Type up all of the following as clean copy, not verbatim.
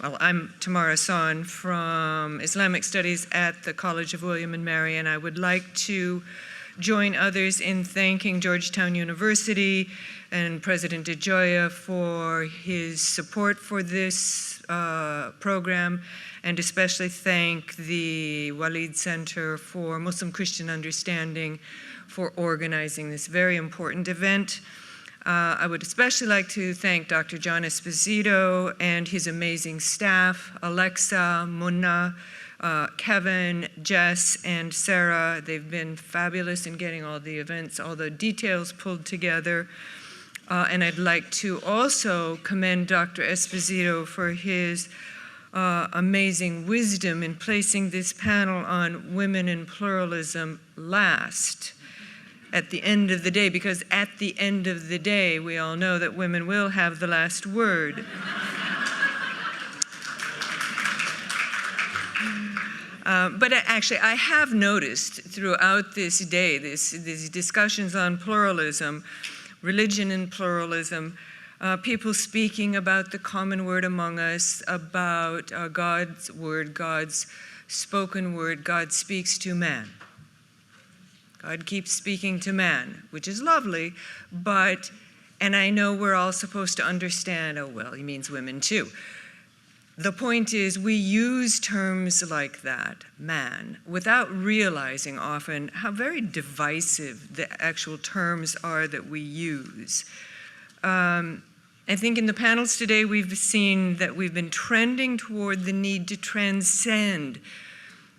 Well, I'm Tamara Hassan from Islamic Studies at the College of William and Mary, and I would like to join others in thanking Georgetown University and President DeGioia for his support for this program, and especially thank the Walid Center for Muslim Christian Understanding for organizing this very important event. I would especially like to thank Dr. John Esposito and his amazing staff, Alexa, Munna, Kevin, Jess, and Sarah. They've been fabulous in getting all the events, all the details pulled together. And I'd like to also commend Dr. Esposito for his amazing wisdom in placing this panel on women in pluralism last, at the end of the day, because at the end of the day, we all know that women will have the last word. But actually, I have noticed throughout this day, these discussions on pluralism, religion and pluralism, people speaking about the common word among us, about God's word, God's spoken word. God speaks to man. God keeps speaking to man, which is lovely, but, and I know we're all supposed to understand, oh, well, he means women too. The point is, we use terms like that, man, without realizing often how very divisive the actual terms are that we use. I think in the panels today, we've seen that we've been trending toward the need to transcend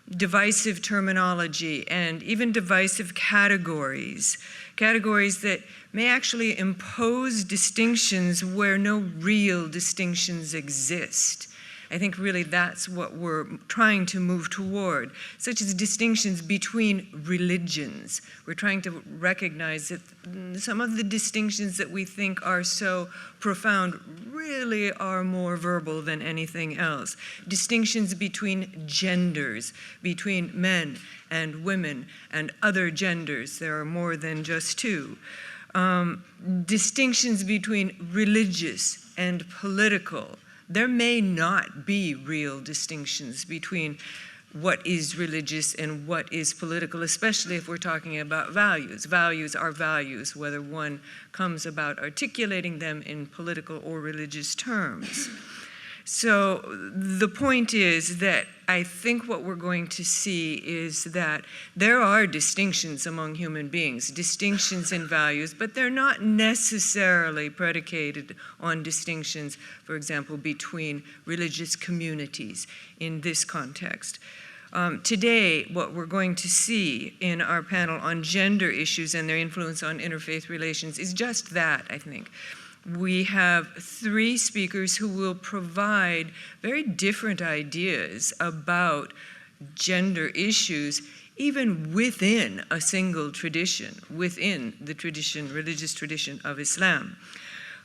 divisive terminology and even divisive categories that may actually impose distinctions where no real distinctions exist. I think really that's what we're trying to move toward, such as distinctions between religions. We're trying to recognize that some of the distinctions that we think are so profound really are more verbal than anything else. Distinctions between genders, between men and women and other genders. There are more than just two. Distinctions between religious and political. There may not be real distinctions between what is religious and what is political, especially if we're talking about values. Values are values, whether one comes about articulating them in political or religious terms. So the point is that I think what we're going to see is that there are distinctions among human beings, distinctions in values, but they're not necessarily predicated on distinctions, for example, between religious communities in this context. Today, what we're going to see in our panel on gender issues and their influence on interfaith relations is just that, I think. We have three speakers who will provide very different ideas about gender issues, even within a single tradition, within the tradition, religious tradition of Islam,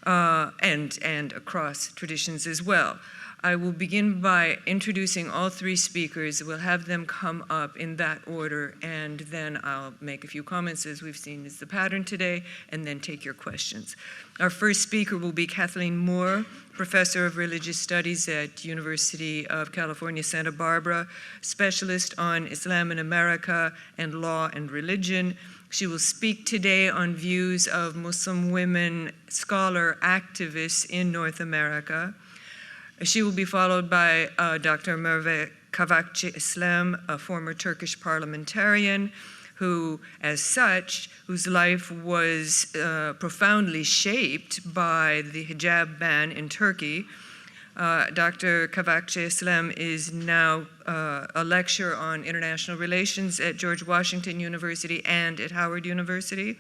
and across traditions as well. I will begin by introducing all three speakers. We'll have them come up in that order, and then I'll make a few comments, as we've seen is the pattern today, and then take your questions. Our first speaker will be Kathleen Moore, Professor of Religious Studies at University of California, Santa Barbara, specialist on Islam in America and law and religion. She will speak today on views of Muslim women scholar activists in North America. She will be followed by Dr. Merve Kavakci Islam, a former Turkish parliamentarian who, as such, whose life was profoundly shaped by the hijab ban in Turkey. Dr. Kavakci Islam is now a lecturer on international relations at George Washington University and at Howard University.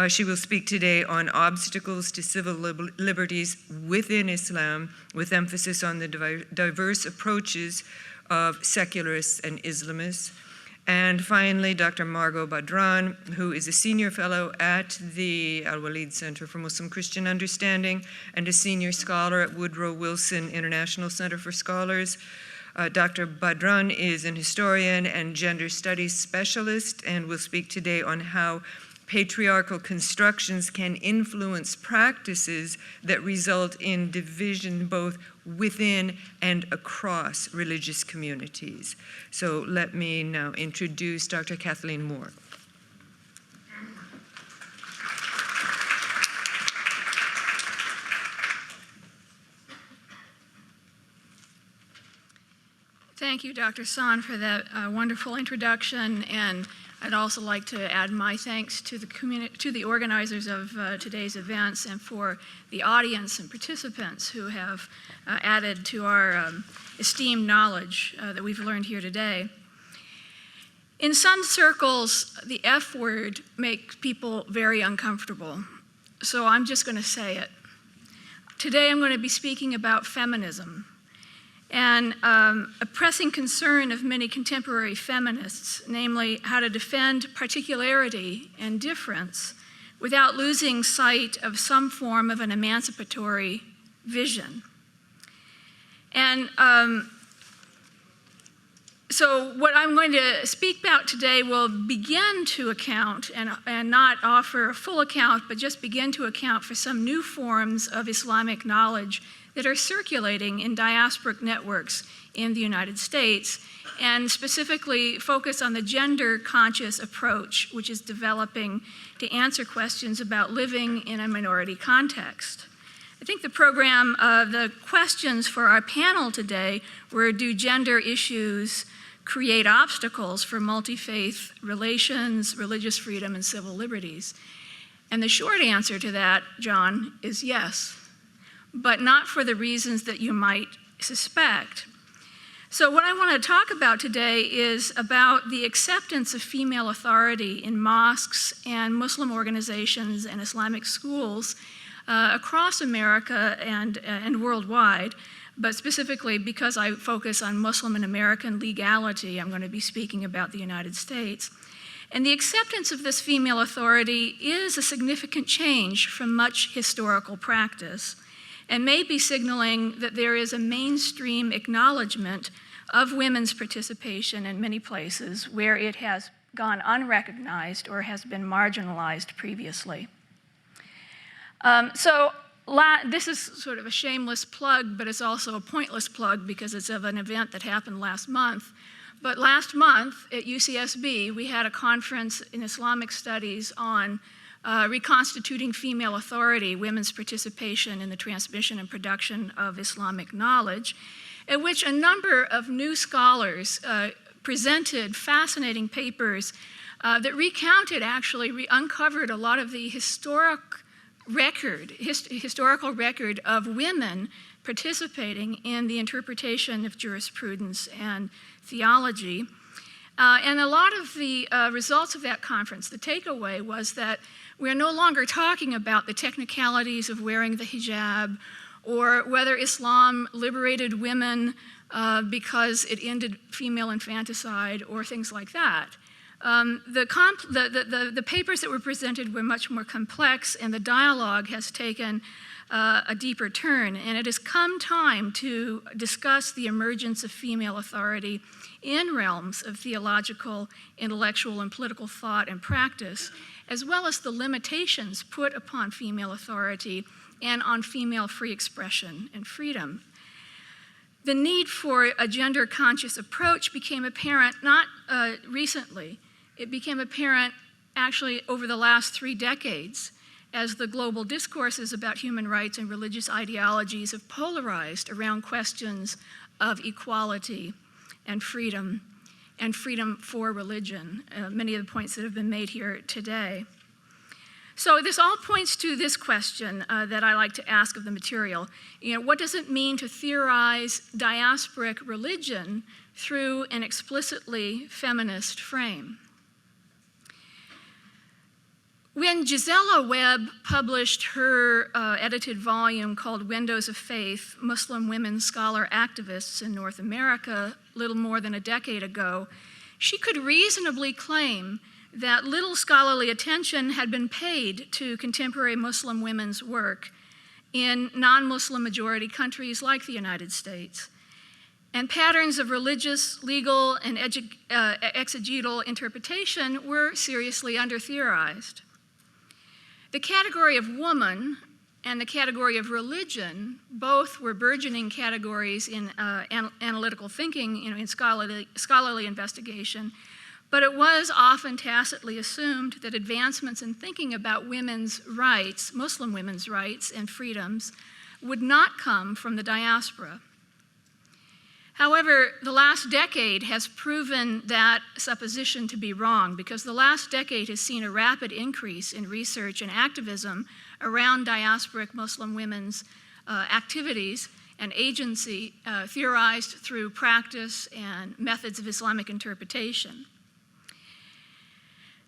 She will speak today on obstacles to civil liberties within Islam, with emphasis on the diverse approaches of secularists and Islamists. And finally, Dr. Margot Badran, who is a senior fellow at the Al-Walid Center for Muslim Christian Understanding and a senior scholar at Woodrow Wilson International Center for Scholars. Dr. Badran is an historian and gender studies specialist and will speak today on how patriarchal constructions can influence practices that result in division both within and across religious communities. So let me now introduce Dr. Kathleen Moore. Thank you, Dr. San, for that wonderful introduction, and I'd also like to add my thanks to the organizers of today's events and for the audience and participants who have added to our esteemed knowledge that we've learned here today. In some circles, the F word makes people very uncomfortable, so I'm just going to say it. Today I'm going to be speaking about feminism. And a pressing concern of many contemporary feminists, namely how to defend particularity and difference without losing sight of some form of an emancipatory vision. And so what I'm going to speak about today will begin to account, and not offer a full account, but just begin to account for some new forms of Islamic knowledge that are circulating in diasporic networks in the United States, and specifically focus on the gender-conscious approach which is developing to answer questions about living in a minority context. I think the questions for our panel today were, do gender issues create obstacles for multi-faith relations, religious freedom, and civil liberties? And the short answer to that, John, is yes, but not for the reasons that you might suspect. So what I want to talk about today is about the acceptance of female authority in mosques and Muslim organizations and Islamic schools across America and worldwide, but specifically because I focus on Muslim and American legality, I'm going to be speaking about the United States. And the acceptance of this female authority is a significant change from much historical practice, and may be signaling that there is a mainstream acknowledgement of women's participation in many places where it has gone unrecognized or has been marginalized previously. This is sort of a shameless plug, but it's also a pointless plug because it's of an event that happened last month. But last month at UCSB, we had a conference in Islamic studies on reconstituting female authority, women's participation in the transmission and production of Islamic knowledge, at which a number of new scholars presented fascinating papers that recounted, uncovered a lot of the historical record of women participating in the interpretation of jurisprudence and theology. And a lot of the results of that conference, the takeaway was that we're no longer talking about the technicalities of wearing the hijab or whether Islam liberated women because it ended female infanticide or things like that. The papers that were presented were much more complex, and the dialogue has taken a deeper turn, and it has come time to discuss the emergence of female authority in realms of theological, intellectual, and political thought and practice, as well as the limitations put upon female authority and on female free expression and freedom. The need for a gender-conscious approach became apparent not recently. It became apparent actually over the last 3 decades as the global discourses about human rights and religious ideologies have polarized around questions of equality and freedom for religion, many of the points that have been made here today. So this all points to this question that I like to ask of the material. What does it mean to theorize diasporic religion through an explicitly feminist frame? When Gisela Webb published her edited volume called Windows of Faith, Muslim Women Scholar Activists in North America, little more than a decade ago, she could reasonably claim that little scholarly attention had been paid to contemporary Muslim women's work in non-Muslim majority countries like the United States. And patterns of religious, legal, and exegetal interpretation were seriously under-theorized. The category of woman and the category of religion both were burgeoning categories in analytical thinking, in scholarly investigation, but it was often tacitly assumed that advancements in thinking about women's rights, Muslim women's rights and freedoms, would not come from the diaspora. However, the last decade has proven that supposition to be wrong, because the last decade has seen a rapid increase in research and activism around diasporic Muslim women's activities and agency theorized through practice and methods of Islamic interpretation.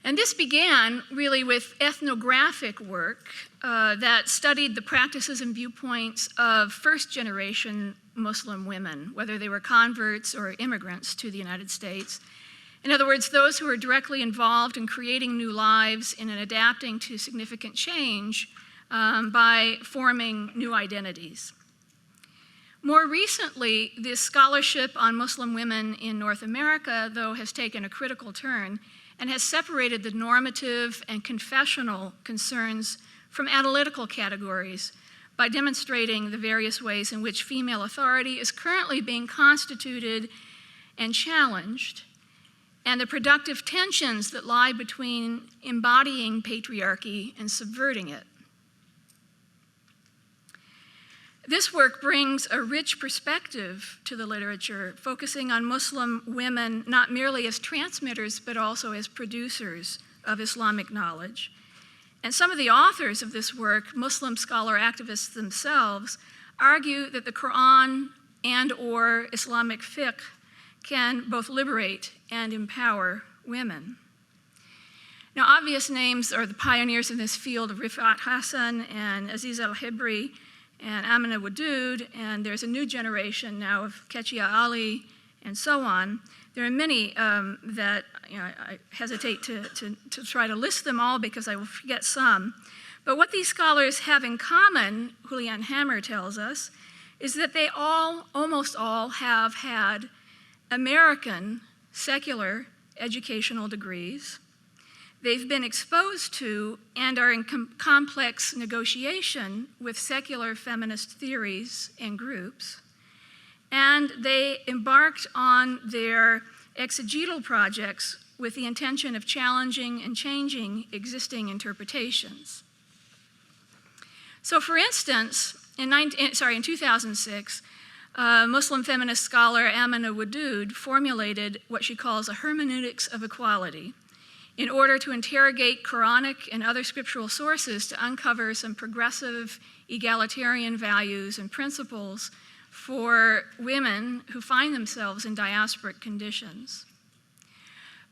And this began really with ethnographic work that studied the practices and viewpoints of first-generation Muslim women, whether they were converts or immigrants to the United States. In other words, those who were directly involved in creating new lives and in adapting to significant change by forming new identities. More recently, this scholarship on Muslim women in North America, though, has taken a critical turn and has separated the normative and confessional concerns from analytical categories by demonstrating the various ways in which female authority is currently being constituted and challenged, and the productive tensions that lie between embodying patriarchy and subverting it. This work brings a rich perspective to the literature, focusing on Muslim women not merely as transmitters, but also as producers of Islamic knowledge. And some of the authors of this work, Muslim scholar activists themselves, argue that the Quran and/or Islamic fiqh can both liberate and empower women. Now, obvious names are the pioneers in this field of Rifat Hassan and Aziz al-Hibri and Amina Wadud, and there's a new generation now of Kechia Ali and so on. There are many that I hesitate to try to list them all because I will forget some. But what these scholars have in common, Julianne Hammer tells us, is that they almost all have had American secular educational degrees. They've been exposed to and are in complex negotiation with secular feminist theories and groups. And they embarked on their exegetal projects with the intention of challenging and changing existing interpretations. So for instance, in 2006, Muslim feminist scholar Amina Wadud formulated what she calls a hermeneutics of equality in order to interrogate Quranic and other scriptural sources to uncover some progressive egalitarian values and principles for women who find themselves in diasporic conditions.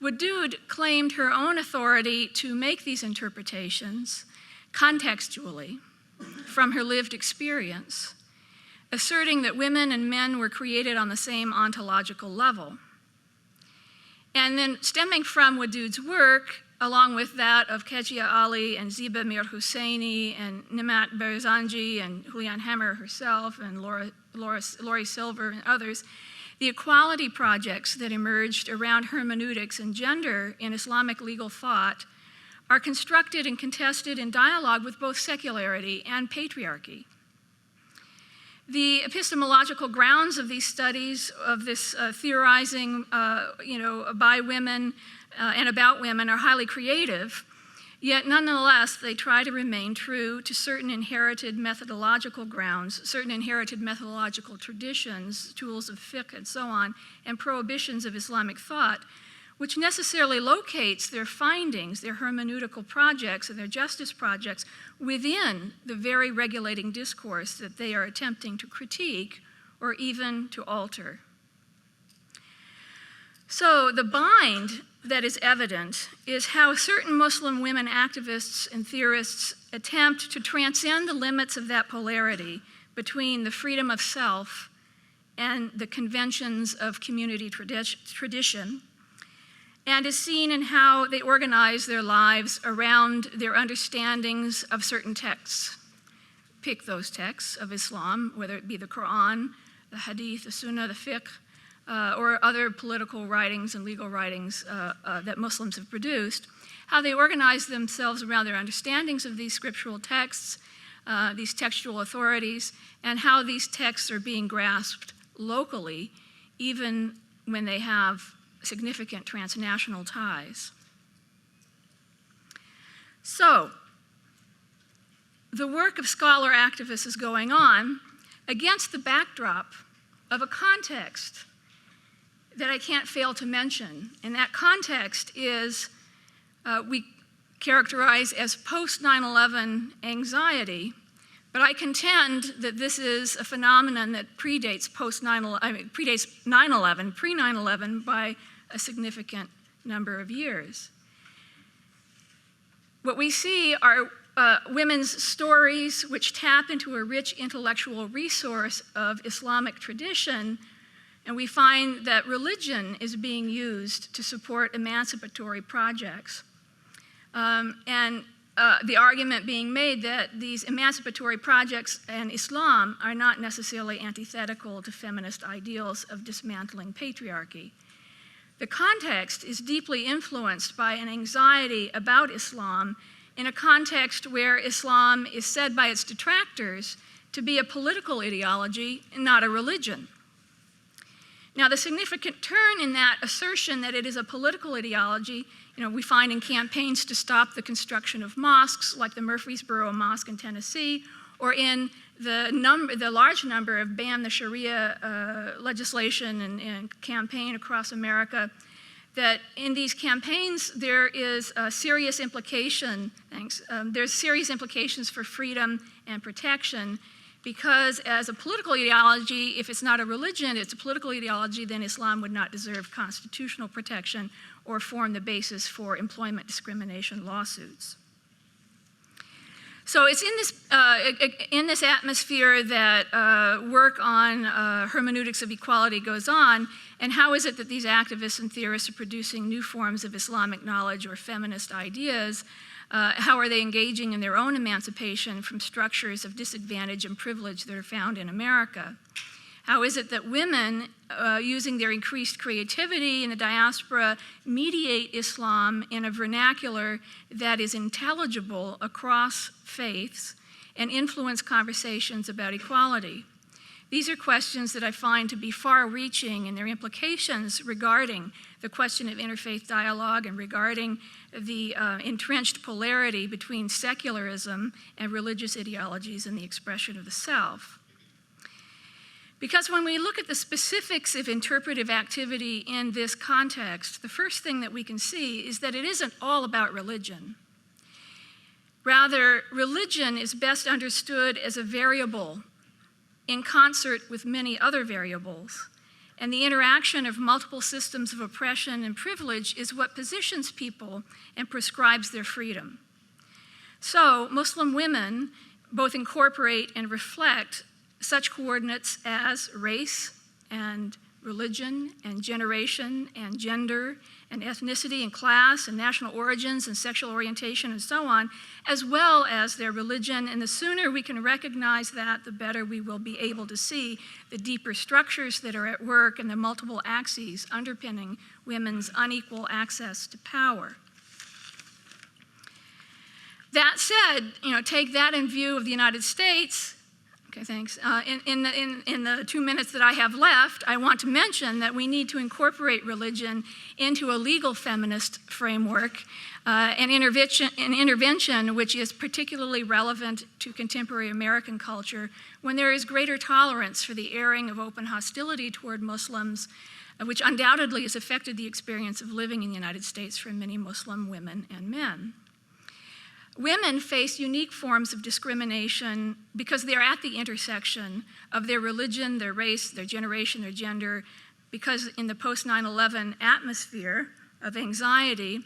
Wadud claimed her own authority to make these interpretations contextually from her lived experience, asserting that women and men were created on the same ontological level. And then stemming from Wadud's work, along with that of Kechia Ali and Ziba Mir Husseini and Nimat Barzanji and Julianne Hammer herself and Laurie Silver and others, the equality projects that emerged around hermeneutics and gender in Islamic legal thought are constructed and contested in dialogue with both secularity and patriarchy. The epistemological grounds of these studies, of this theorizing by women and about women are highly creative, yet nonetheless they try to remain true to certain inherited methodological grounds, certain inherited methodological traditions, tools of fiqh and so on, and prohibitions of Islamic thought, which necessarily locates their findings, their hermeneutical projects and their justice projects within the very regulating discourse that they are attempting to critique or even to alter. So the bind that is evident is how certain Muslim women activists and theorists attempt to transcend the limits of that polarity between the freedom of self and the conventions of community tradition, and is seen in how they organize their lives around their understandings of certain texts. Pick those texts of Islam, whether it be the Quran, the Hadith, the Sunnah, the fiqh, or other political writings and legal writings that Muslims have produced, how they organize themselves around their understandings of these scriptural texts, these textual authorities, and how these texts are being grasped locally, even when they have significant transnational ties. So, the work of scholar activists is going on against the backdrop of a context that I can't fail to mention. And that context is we characterize as post-9/11 anxiety, but I contend that this is a phenomenon that predates predates 9/11, pre-9/11 by a significant number of years. What we see are women's stories which tap into a rich intellectual resource of Islamic tradition, and we find that religion is being used to support emancipatory projects. The argument being made that these emancipatory projects and Islam are not necessarily antithetical to feminist ideals of dismantling patriarchy. The context is deeply influenced by an anxiety about Islam in a context where Islam is said by its detractors to be a political ideology and not a religion. Now, the significant turn in that assertion that it is a political ideology, we find in campaigns to stop the construction of mosques, like the Murfreesboro Mosque in Tennessee, or in the large number of ban the Sharia legislation and campaign across America, that in these campaigns there is a serious implication, there's serious implications for freedom and protection, because as a political ideology, if it's not a religion, it's a political ideology, then Islam would not deserve constitutional protection or form the basis for employment discrimination lawsuits. So it's in this atmosphere that work on hermeneutics of equality goes on, and how is it that these activists and theorists are producing new forms of Islamic knowledge or feminist ideas? How are they engaging in their own emancipation from structures of disadvantage and privilege that are found in America? How is it that women, using their increased creativity in the diaspora, mediate Islam in a vernacular that is intelligible across faiths and influence conversations about equality? These are questions that I find to be far-reaching in their implications regarding the question of interfaith dialogue and regarding the entrenched polarity between secularism and religious ideologies and the expression of the self. Because when we look at the specifics of interpretive activity in this context, the first thing that we can see is that it isn't all about religion. Rather, religion is best understood as a variable in concert with many other variables, and the interaction of multiple systems of oppression and privilege is what positions people and prescribes their freedom. So, Muslim women both incorporate and reflect such coordinates as race and religion and generation and gender and ethnicity and class and national origins and sexual orientation and so on, as well as their religion. And the sooner we can recognize that, the better we will be able to see the deeper structures that are at work and the multiple axes underpinning women's unequal access to power. That said, take that in view of the United States. Okay, thanks. In the 2 minutes that I have left, I want to mention that we need to incorporate religion into a legal feminist framework, an intervention which is particularly relevant to contemporary American culture when there is greater tolerance for the airing of open hostility toward Muslims, which undoubtedly has affected the experience of living in the United States for many Muslim women and men. Women face unique forms of discrimination because they're at the intersection of their religion, their race, their generation, their gender, because in the post-9/11 atmosphere of anxiety,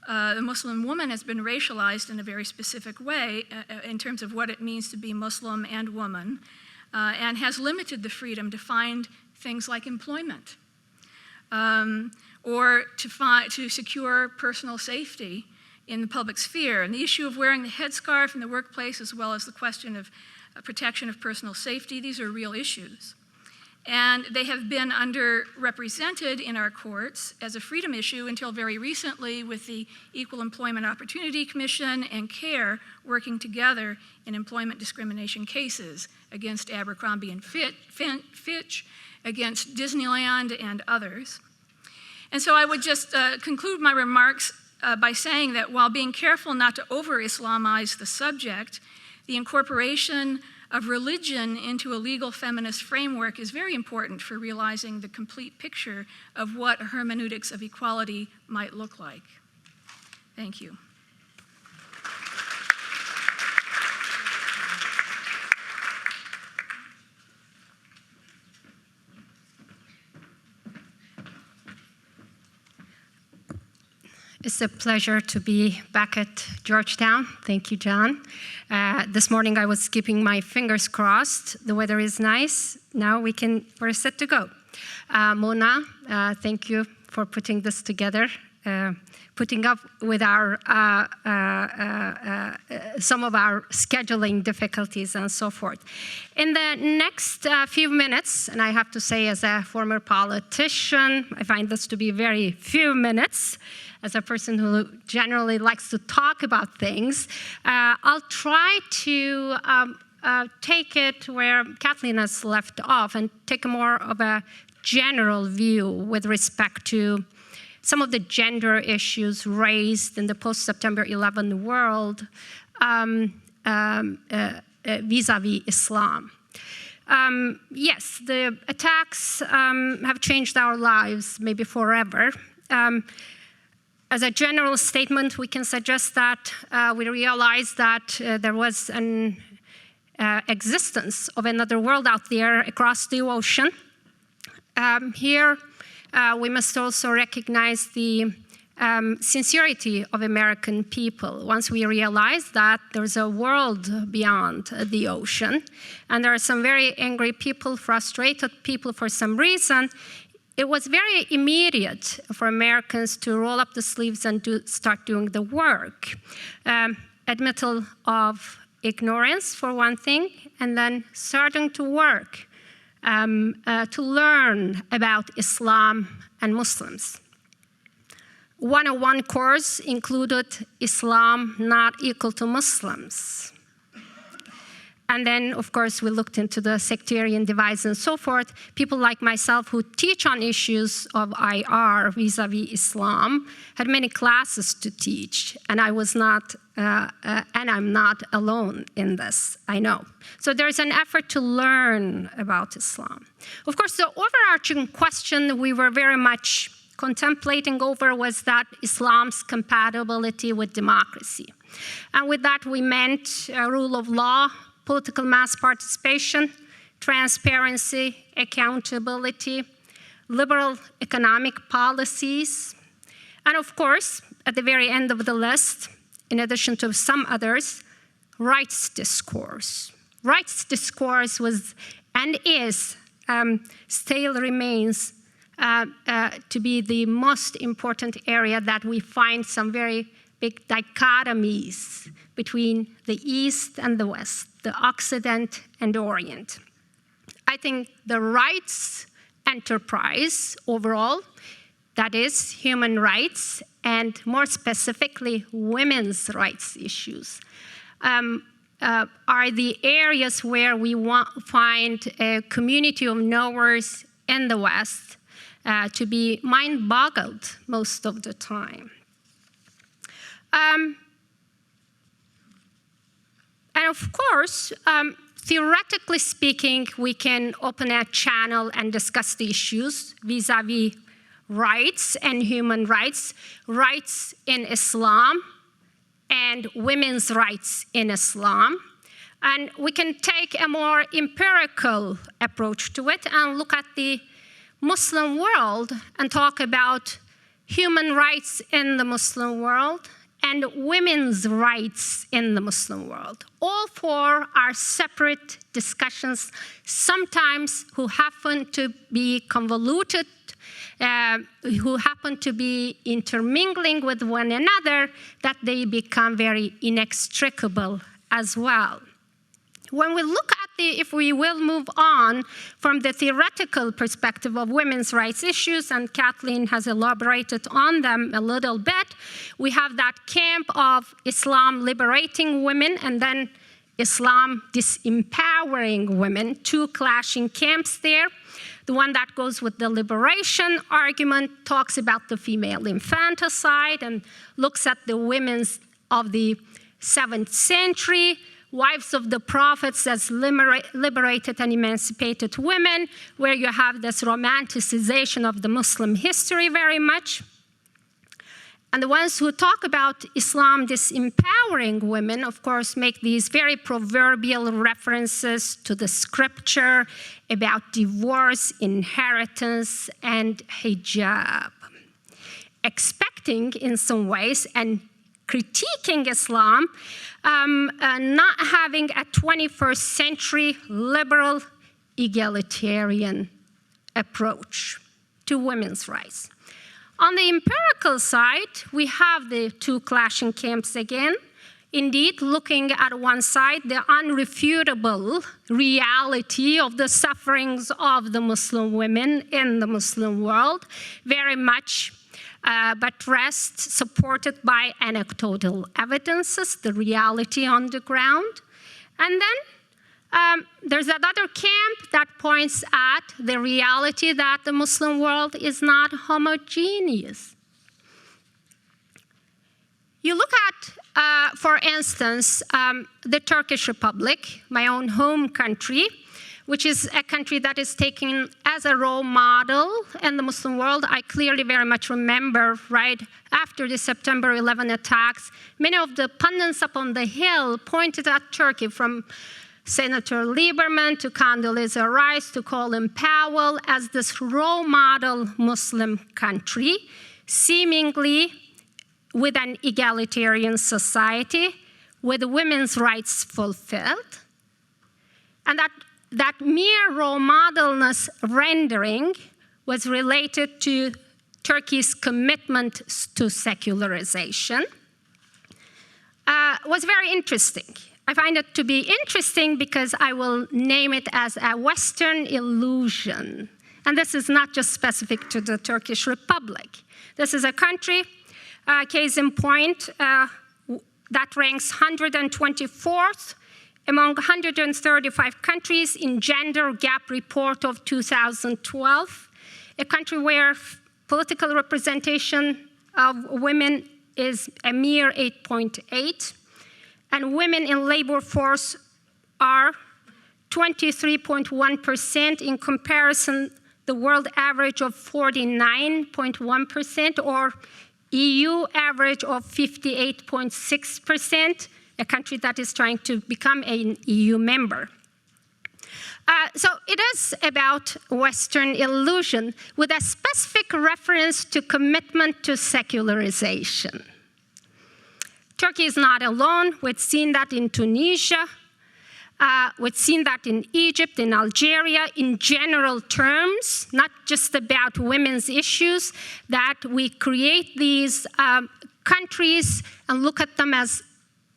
the Muslim woman has been racialized in a very specific way in terms of what it means to be Muslim and woman, and has limited the freedom to find things like employment, or to secure personal safety in the public sphere. And the issue of wearing the headscarf in the workplace, as well as the question of protection of personal safety, these are real issues. And they have been underrepresented in our courts as a freedom issue until very recently with the Equal Employment Opportunity Commission and CARE working together in employment discrimination cases against Abercrombie and Fitch, against Disneyland and others. And so I would just conclude my remarks by saying that while being careful not to over-Islamize the subject, the incorporation of religion into a legal feminist framework is very important for realizing the complete picture of what a hermeneutics of equality might look like. Thank you. It's a pleasure to be back at Georgetown. Thank you, John. This morning I was keeping my fingers crossed. The weather is nice. Now we're set to go. Mona, thank you for putting this together, putting up with some of our scheduling difficulties and so forth. In the next few minutes, and I have to say as a former politician, I find this to be very few minutes, as a person who generally likes to talk about things, I'll try to take it where Kathleen has left off and take more of a general view with respect to some of the gender issues raised in the post-September 11 world vis-a-vis Islam. Yes, the attacks have changed our lives, maybe forever. As a general statement, we can suggest that we realize that there was an existence of another world out there across the ocean. Here, we must also recognize the sincerity of American people. Once we realize that there's a world beyond the ocean, and there are some very angry people, frustrated people for some reason, it was very immediate for Americans to roll up the sleeves and start doing the work. Admittal of ignorance, for one thing, and then starting to work to learn about Islam and Muslims. 101 course included Islam not equal to Muslims. And then, of course, we looked into the sectarian divides and so forth. People like myself who teach on issues of IR vis-a-vis Islam had many classes to teach, and I was not, and I'm not alone in this, I know. So there's an effort to learn about Islam. Of course, the overarching question we were very much contemplating over was that Islam's compatibility with democracy. And with that, we meant rule of law, political mass participation, transparency, accountability, liberal economic policies, and of course, at the very end of the list, in addition to some others, rights discourse. Rights discourse was and is, still remains to be the most important area that we find some very big dichotomies between the East and the West, the Occident and the Orient. I think the rights enterprise overall, that is human rights, and more specifically women's rights issues, are the areas where we find a community of knowers in the West to be mind-boggled most of the time. And of course, theoretically speaking, we can open a channel and discuss the issues vis-a-vis rights and human rights, rights in Islam, and women's rights in Islam. And we can take a more empirical approach to it and look at the Muslim world and talk about human rights in the Muslim world and women's rights in the Muslim world. All four are separate discussions, sometimes who happen to be convoluted, who happen to be intermingling with one another, that they become very inextricable as well. When we look at if we will move on from the theoretical perspective of women's rights issues, and Kathleen has elaborated on them a little bit, we have that camp of Islam liberating women and then Islam disempowering women, two clashing camps there. The one that goes with the liberation argument talks about the female infanticide and looks at the women of the 7th century, wives of the prophets as liberated and emancipated women, where you have this romanticization of the Muslim history very much. And the ones who talk about Islam disempowering women, of course, make these very proverbial references to the scripture about divorce, inheritance, and hijab, expecting in some ways and critiquing Islam, not having a 21st century liberal egalitarian approach to women's rights. On the empirical side, we have the two clashing camps again. Indeed, looking at one side, the unrefutable reality of the sufferings of the Muslim women in the Muslim world, very much buttressed, supported by anecdotal evidences, the reality on the ground. And then there's another camp that points at the reality that the Muslim world is not homogeneous. You look at, for instance, the Turkish Republic, my own home country, which is a country that is taken as a role model in the Muslim world. I clearly very much remember, right after the September 11 attacks, many of the pundits up on the Hill pointed at Turkey, from Senator Lieberman to Condoleezza Rice to Colin Powell, as this role model Muslim country, seemingly with an egalitarian society, with women's rights fulfilled. And that mere role modelness rendering was related to Turkey's commitment to secularization, was very interesting. I find it to be interesting because I will name it as a Western illusion. And this is not just specific to the Turkish Republic. This is a country, case in point, that ranks 124th among 135 countries in Gender Gap Report of 2012, a country where political representation of women is a mere 8.8, and women in labor force are 23.1% in comparison the world average of 49.1%, or EU average of 58.6%, a country that is trying to become an EU member. So it is about Western illusion with a specific reference to commitment to secularization. Turkey is not alone. We've seen that in Tunisia. We've seen that in Egypt, in Algeria, in general terms, not just about women's issues, that we create these countries and look at them as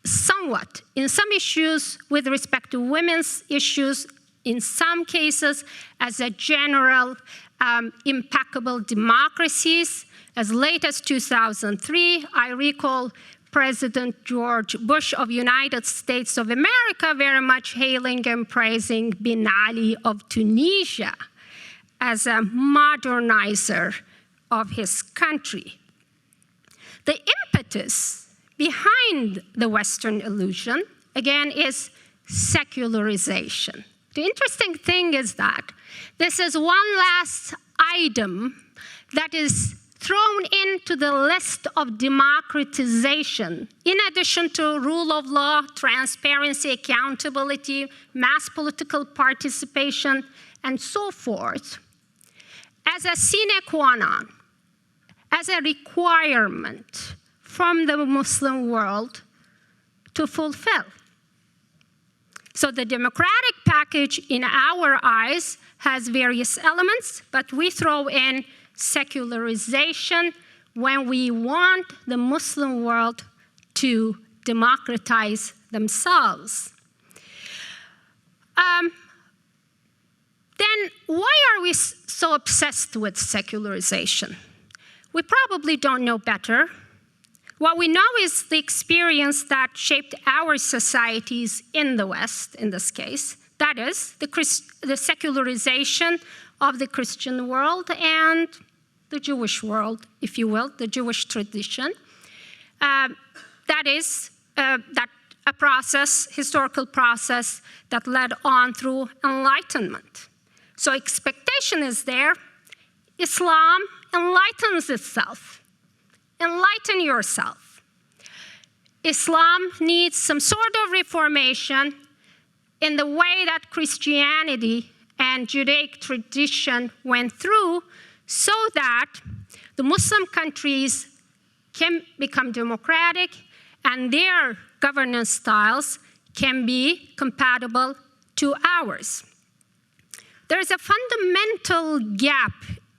somewhat, in some issues with respect to women's issues, in some cases as a general impeccable democracies. As late as 2003, I recall President George Bush of United States of America very much hailing and praising Bin Ali of Tunisia as a modernizer of his country. The impetus behind the Western illusion, again, is secularization. The interesting thing is that this is one last item that is thrown into the list of democratization, in addition to rule of law, transparency, accountability, mass political participation, and so forth, as a sine qua non, as a requirement from the Muslim world to fulfill. So the democratic package, in our eyes, has various elements, but we throw in secularization when we want the Muslim world to democratize themselves. Then why are we so obsessed with secularization? We probably don't know better. What we know is the experience that shaped our societies in the West, in this case. That is, the secularization of the Christian world and the Jewish world, if you will, the Jewish tradition. That is, a process, historical process, that led on through Enlightenment. So expectation is there. Islam enlightens itself. Enlighten yourself. Islam needs some sort of reformation in the way that Christianity and Judaic tradition went through, so that the Muslim countries can become democratic and their governance styles can be compatible to ours. There's a fundamental gap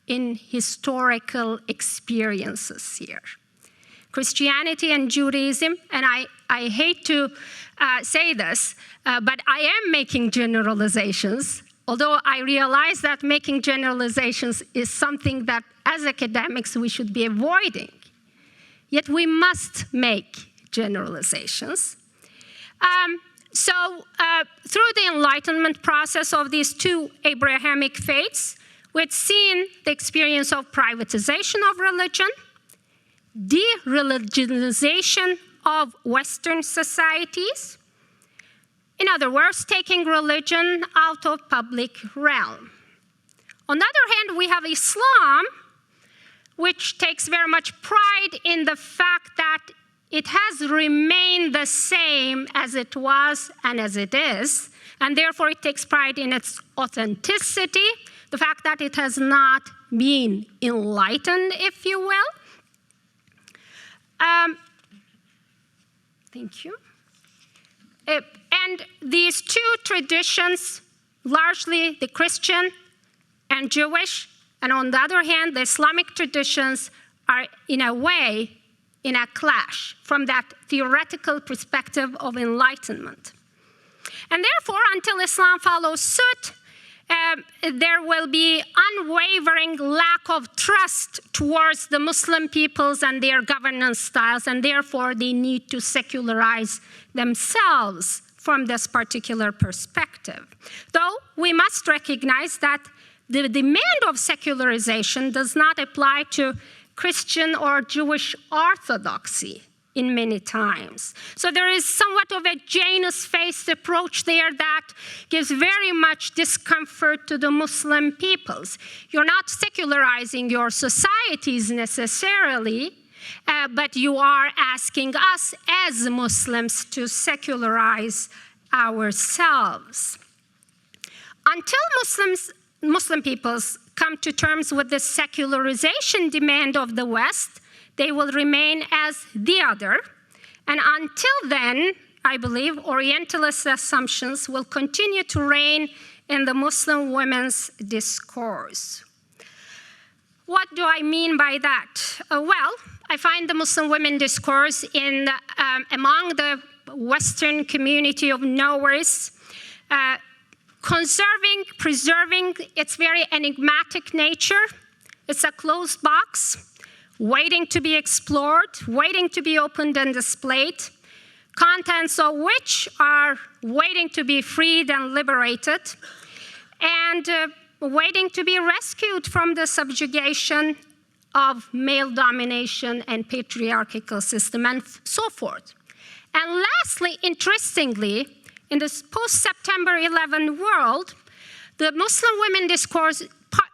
in historical experiences here. Christianity and Judaism, and I hate to say this, but I am making generalizations, although I realize that making generalizations is something that as academics we should be avoiding. Yet we must make generalizations. Through the Enlightenment process of these two Abrahamic faiths, we've seen the experience of privatization of religion, de-religionization of Western societies. In other words, taking religion out of public realm. On the other hand, we have Islam, which takes very much pride in the fact that it has remained the same as it was and as it is, and therefore it takes pride in its authenticity, the fact that it has not been enlightened, if you will. Thank you. And these two traditions, largely the Christian and Jewish, and on the other hand, the Islamic traditions, are in a way in a clash from that theoretical perspective of enlightenment. And therefore, until Islam follows suit, there will be unwavering lack of trust towards the Muslim peoples and their governance styles, and therefore they need to secularize themselves from this particular perspective. Though we must recognize that the demand of secularization does not apply to Christian or Jewish orthodoxy in many times. So there is somewhat of a Janus-faced approach there that gives very much discomfort to the Muslim peoples. You're not secularizing your societies necessarily, but you are asking us as Muslims to secularize ourselves. Until Muslim peoples come to terms with the secularization demand of the West, they will remain as the other. And until then, I believe Orientalist assumptions will continue to reign in the Muslim women's discourse. What do I mean by that? Well, I find the Muslim women discourse among the Western community of knowers preserving its very enigmatic nature. It's a closed box, waiting to be explored, waiting to be opened and displayed, contents of which are waiting to be freed and liberated, and waiting to be rescued from the subjugation of male domination and patriarchal system, and so forth. And lastly, interestingly, in this post-September 11 world, the Muslim women discourse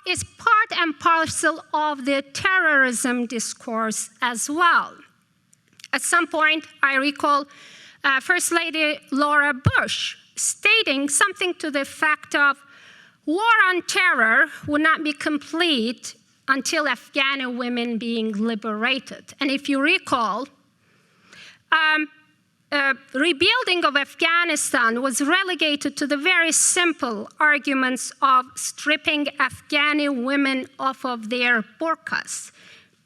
is part and parcel of the terrorism discourse as well. At some point, I recall First Lady Laura Bush stating something to the effect of, war on terror would not be complete until Afghani women being liberated. And if you recall, rebuilding of Afghanistan was relegated to the very simple arguments of stripping Afghani women off of their burqas,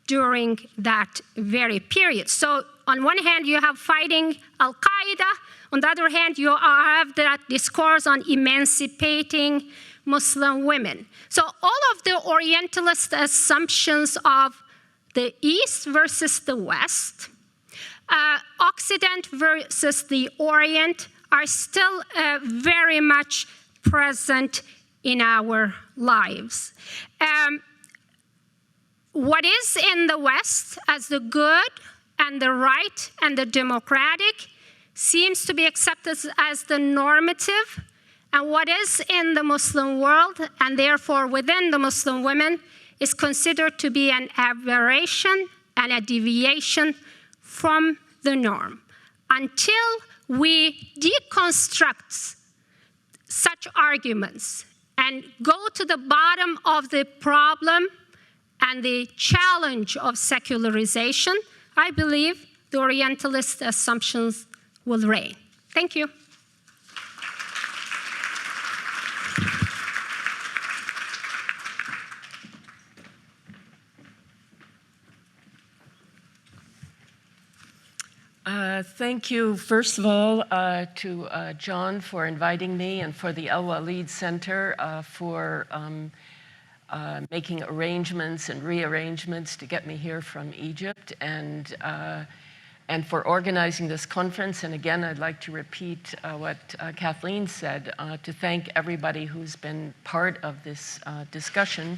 during that very period. So on one hand, you have fighting Al-Qaeda. On the other hand, you have that discourse on emancipating Muslim women. So all of the Orientalist assumptions of the East versus the West, Occident versus the Orient, are still very much present in our lives. What is in the West as the good and the right and the democratic seems to be accepted as the normative, and what is in the Muslim world, and therefore within the Muslim women, is considered to be an aberration and a deviation from the norm. Until we deconstruct such arguments and go to the bottom of the problem and the challenge of secularization, I believe the Orientalist assumptions will reign. Thank you. Thank you, first of all, to John for inviting me, and for the El Walid Center for making arrangements and rearrangements to get me here from Egypt, and for organizing this conference. And again, I'd like to repeat what Kathleen said, to thank everybody who's been part of this discussion.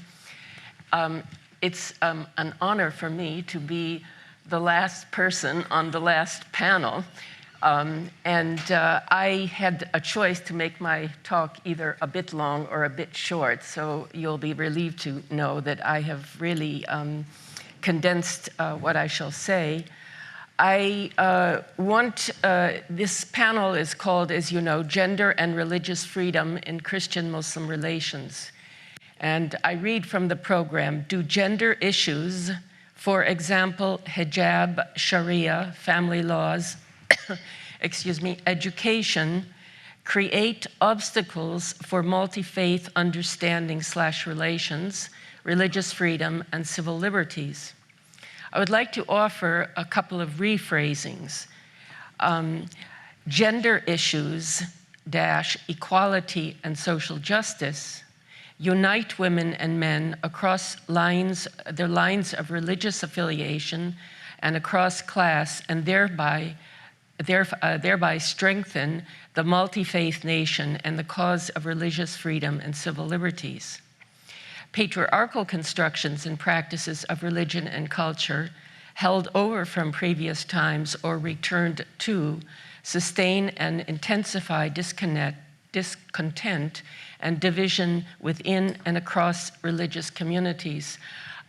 It's an honor for me to be the last person on the last panel. I had a choice to make my talk either a bit long or a bit short, so you'll be relieved to know that I have really condensed what I shall say. This panel is called, as you know, Gender and Religious Freedom in Christian-Muslim Relations. And I read from the program, do gender issues, for example, hijab, Sharia, family laws, education, create obstacles for multi-faith understanding/relations, religious freedom, and civil liberties? I would like to offer a couple of rephrasings. Gender issues - equality and social justice unite women and men across their lines of religious affiliation and across class, and thereby strengthen the multi-faith nation and the cause of religious freedom and civil liberties. Patriarchal constructions and practices of religion and culture, held over from previous times or returned to, sustain and intensify discontent and division within and across religious communities.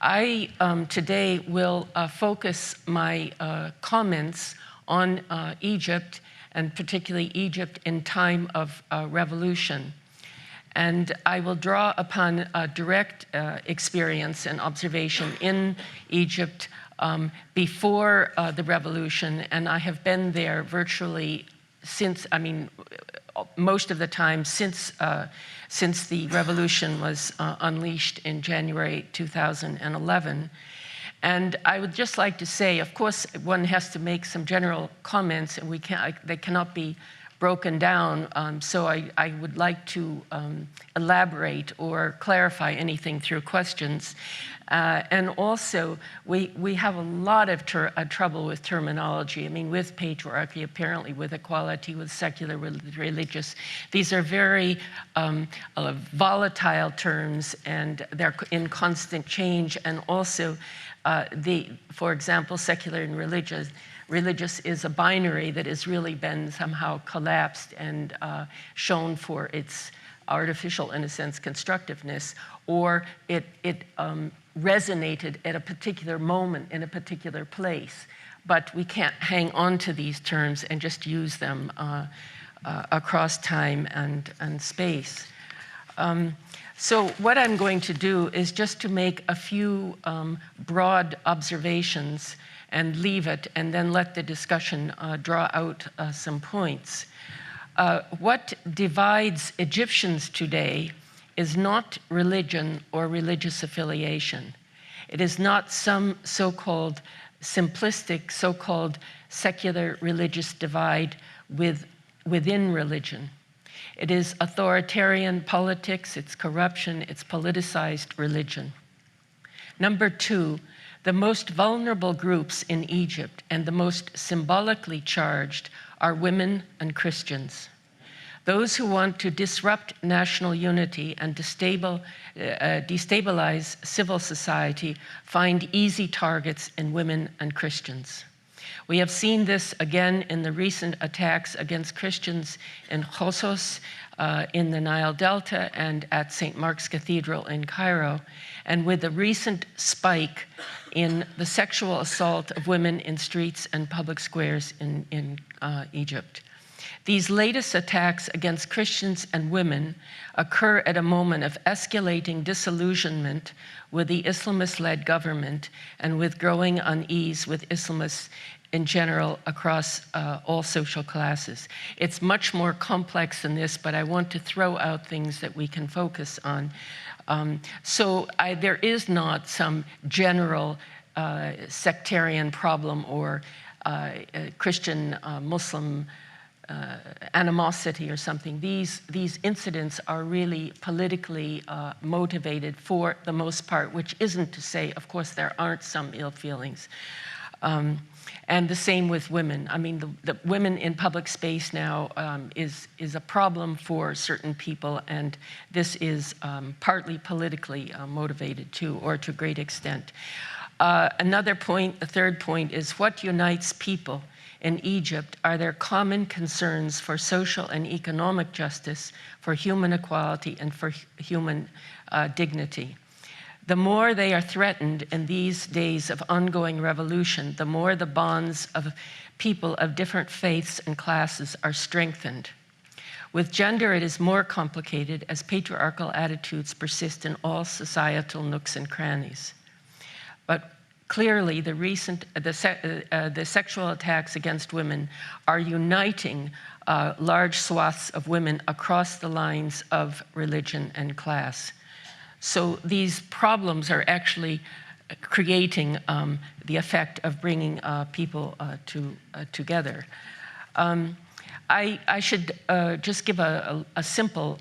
I today will focus my comments on Egypt, and particularly Egypt in time of revolution. And I will draw upon direct experience and observation in Egypt before the revolution, and I have been there virtually since, most of the time since the revolution was unleashed in January 2011. And I would just like to say, of course, one has to make some general comments, and they cannot be broken down, so I would like to elaborate or clarify anything through questions. And also, we have a lot of trouble with terminology. With patriarchy, apparently with equality, with secular, with religious. These are very volatile terms, and they're in constant change. And also, for example, secular and religious. Religious is a binary that has really been somehow collapsed and shown for its artificial, in a sense, constructiveness, or it resonated at a particular moment in a particular place. But we can't hang on to these terms and just use them across time and space. So what I'm going to do is just to make a few broad observations and leave it, and then let the discussion draw out some points. What divides Egyptians today is not religion or religious affiliation. It is not some so-called simplistic, so-called secular religious divide within religion. It is authoritarian politics, it's corruption, it's politicized religion. Number two, the most vulnerable groups in Egypt and the most symbolically charged are women and Christians. Those who want to disrupt national unity and destabilize civil society find easy targets in women and Christians. We have seen this again in the recent attacks against Christians in Kossos, in the Nile Delta, and at St. Mark's Cathedral in Cairo, and with the recent spike in the sexual assault of women in streets and public squares in Egypt. These latest attacks against Christians and women occur at a moment of escalating disillusionment with the Islamist-led government and with growing unease with Islamists in general across all social classes. It's much more complex than this, but I want to throw out things that we can focus on. There is not some general sectarian problem or Christian Muslim animosity or something. These incidents are really politically motivated for the most part, which isn't to say, of course, there aren't some ill feelings. And the same with women. I mean, the women in public space now is a problem for certain people, and this is partly politically motivated too, or to a great extent. Another point, the third point, is what unites people in Egypt are their common concerns for social and economic justice, for human equality, and for human dignity. The more they are threatened in these days of ongoing revolution, the more the bonds of people of different faiths and classes are strengthened. With gender, it is more complicated as patriarchal attitudes persist in all societal nooks and crannies. But clearly, the sexual attacks against women are uniting large swaths of women across the lines of religion and class. So these problems are actually creating the effect of bringing people together. I should just give a simple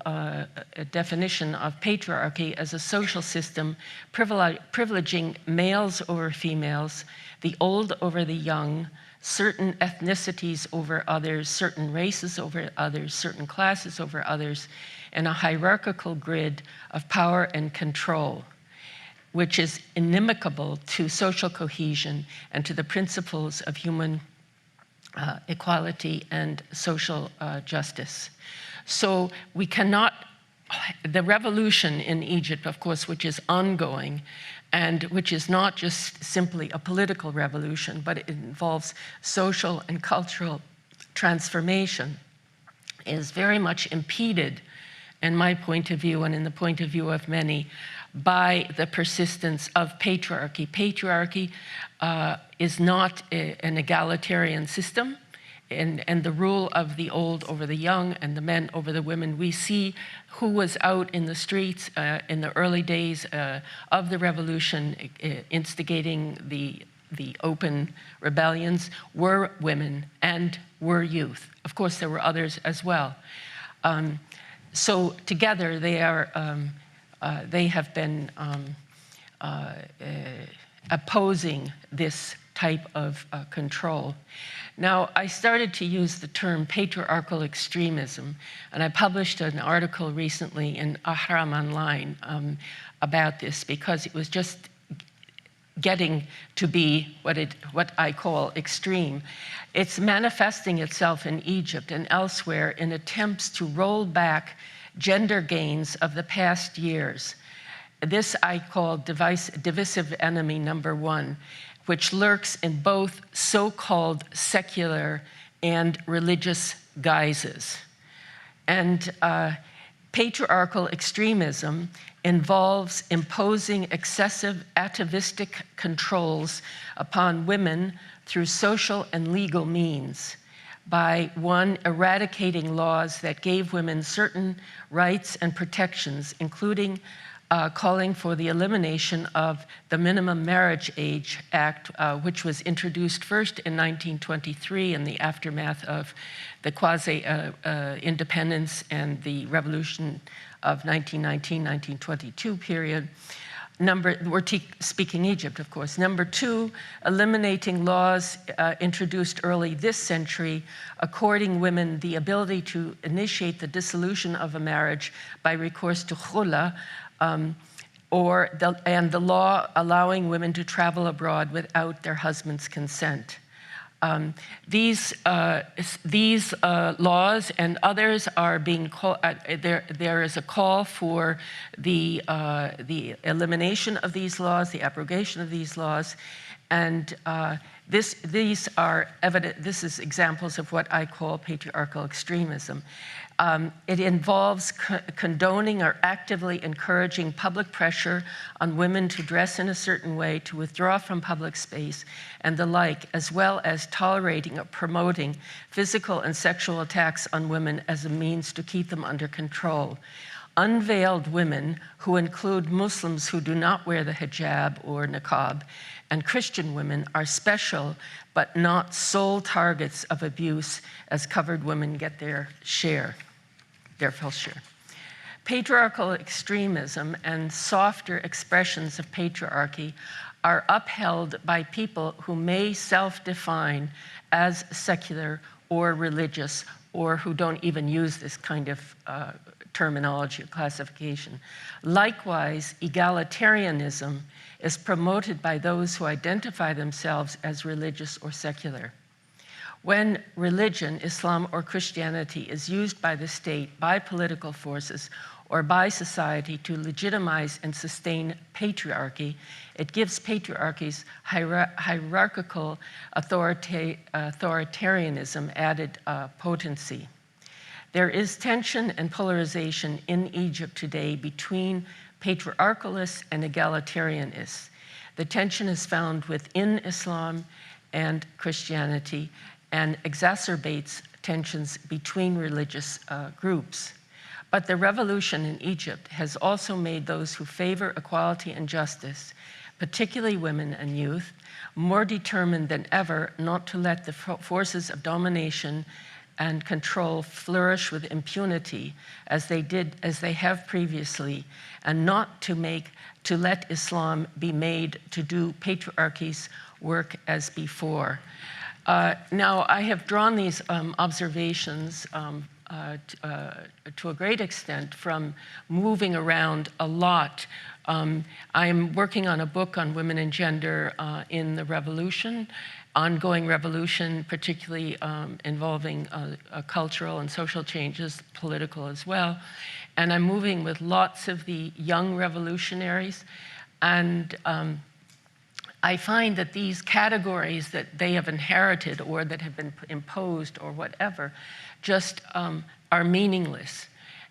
definition of patriarchy as a social system privileging males over females, the old over the young, certain ethnicities over others, certain races over others, certain classes over others, and a hierarchical grid of power and control, which is inimical to social cohesion and to the principles of human equality and social justice. So we cannot, the revolution in Egypt, of course, which is ongoing, and which is not just simply a political revolution, but it involves social and cultural transformation, is very much impeded, in my point of view and in the point of view of many, by the persistence of patriarchy. Patriarchy is not an egalitarian system, and the rule of the old over the young and the men over the women. We see who was out in the streets in the early days of the revolution, instigating the open rebellions, were women and were youth. Of course, there were others as well. So together they have been opposing this type of control. Now, I started to use the term patriarchal extremism, and I published an article recently in Ahram Online about this, because it was just getting to be what I call extreme. It's manifesting itself in Egypt and elsewhere in attempts to roll back gender gains of the past years. This I call divisive enemy number one, which lurks in both so-called secular and religious guises. And patriarchal extremism involves imposing excessive atavistic controls upon women through social and legal means, by one, eradicating laws that gave women certain rights and protections, including calling for the elimination of the Minimum Marriage Age Act, which was introduced first in 1923 in the aftermath of the quasi-independence and the revolution of 1919-1922 period. We're speaking Egypt, of course. Number two, eliminating laws introduced early this century, according women the ability to initiate the dissolution of a marriage by recourse to khula, and the law allowing women to travel abroad without their husband's consent. These laws and others are being called. There is a call for the elimination of these laws, the abrogation of these laws, and these are evident. This is examples of what I call patriarchal extremism. It involves condoning or actively encouraging public pressure on women to dress in a certain way, to withdraw from public space, and the like, as well as tolerating or promoting physical and sexual attacks on women as a means to keep them under control. Unveiled women, who include Muslims who do not wear the hijab or niqab, and Christian women are special but not sole targets of abuse, as covered women get their full share. Patriarchal extremism and softer expressions of patriarchy are upheld by people who may self-define as secular or religious, or who don't even use this kind of terminology or classification. Likewise, egalitarianism is promoted by those who identify themselves as religious or secular. When religion, Islam or Christianity, is used by the state, by political forces, or by society to legitimize and sustain patriarchy, it gives patriarchy's hierarchical authoritarianism added potency. There is tension and polarization in Egypt today between patriarchalists and egalitarianists. The tension is found within Islam and Christianity and exacerbates tensions between religious groups. But the revolution in Egypt has also made those who favor equality and justice, particularly women and youth, more determined than ever not to let the forces of domination and control flourish with impunity as they have previously, and not to let Islam be made to do patriarchy's work as before. Now, I have drawn these observations to a great extent from moving around a lot. I'm working on a book on women and gender in the revolution, ongoing revolution, particularly involving cultural and social changes, political as well. And I'm moving with lots of the young revolutionaries. And I find that these categories that they have inherited or that have been imposed or whatever just are meaningless.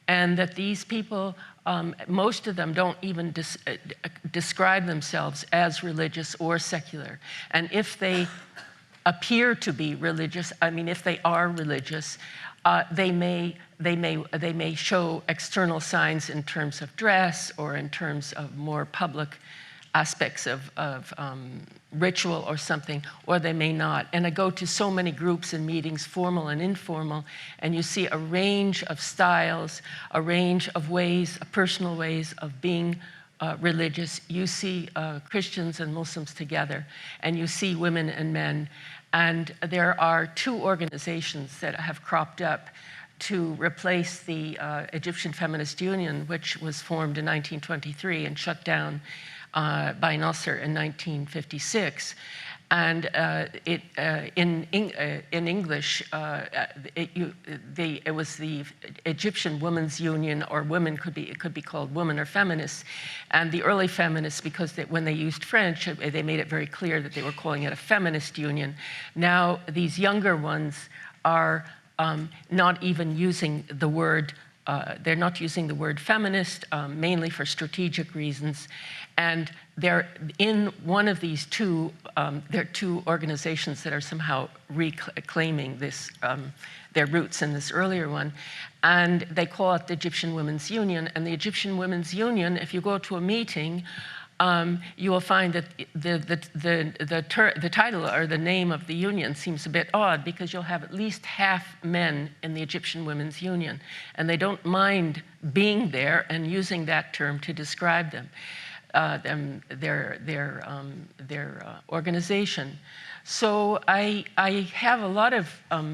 And that these people, most of them don't even describe themselves as religious or secular. And if they appear to be religious, I mean, if they are religious, they may show external signs in terms of dress or in terms of more public aspects of ritual or something, or they may not. And I go to so many groups and meetings, formal and informal, and you see a range of styles, a range of ways, personal ways of being religious. You see Christians and Muslims together, and you see women and men. And there are two organizations that have cropped up to replace the Egyptian Feminist Union, which was formed in 1923 and shut down by Nasser in 1956. And in English, it was the Egyptian Women's Union, or women it could be called women or feminists. And the early feminists, because when they used French, they made it very clear that they were calling it a feminist union. Now, these younger ones are not even using the word they're not using the word feminist, mainly for strategic reasons. And they're in one of these two, there are two organizations that are somehow reclaiming this, their roots in this earlier one. And they call it the Egyptian Women's Union. And the Egyptian Women's Union, if you go to a meeting, you will find that the title or the name of the union seems a bit odd, because you'll have at least half men in the Egyptian Women's Union, and they don't mind being there and using that term to describe them, their organization. So I have a lot of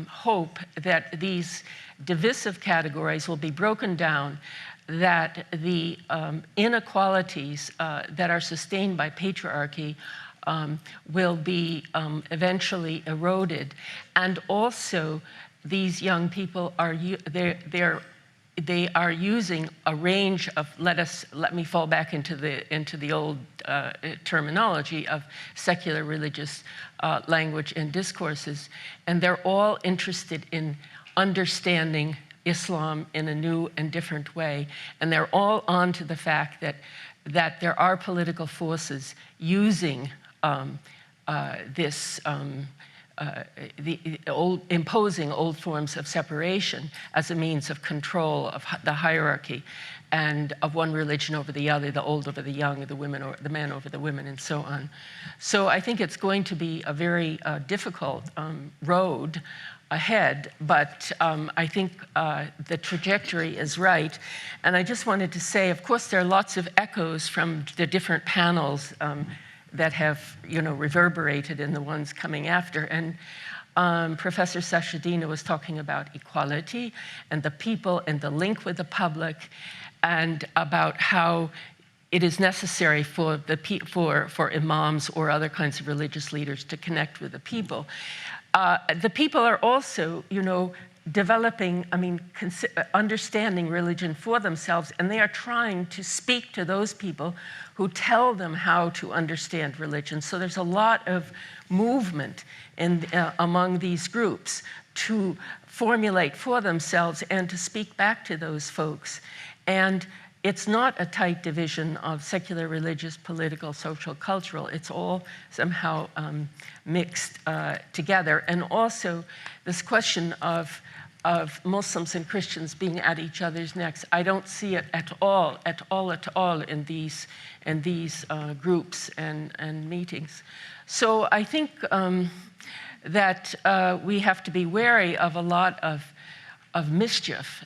hope that these divisive categories will be broken down, that the inequalities that are sustained by patriarchy will be eventually eroded. And also, these young people are they are using a range of, let me fall back into the old terminology of secular religious language and discourses, and they're all interested in understanding Islam in a new and different way. And they're all on to the fact that there are political forces using imposing old forms of separation as a means of control of the hierarchy, and of one religion over the other, the old over the young, the women or the men over the women, and so on. So I think it's going to be a very difficult road ahead, but I think the trajectory is right. And I just wanted to say, of course, there are lots of echoes from the different panels that have, reverberated in the ones coming after. And Professor Sachedina was talking about equality and the people and the link with the public, and about how it is necessary for for imams or other kinds of religious leaders to connect with the people. The people are also, developing, understanding religion for themselves, and they are trying to speak to those people who tell them how to understand religion. So there's a lot of movement among these groups to formulate for themselves and to speak back to those folks. And it's not a tight division of secular, religious, political, social, cultural. It's all somehow mixed together. And also this question of Muslims and Christians being at each other's necks, I don't see it at all in these groups and meetings. So I think that we have to be wary of a lot of mischief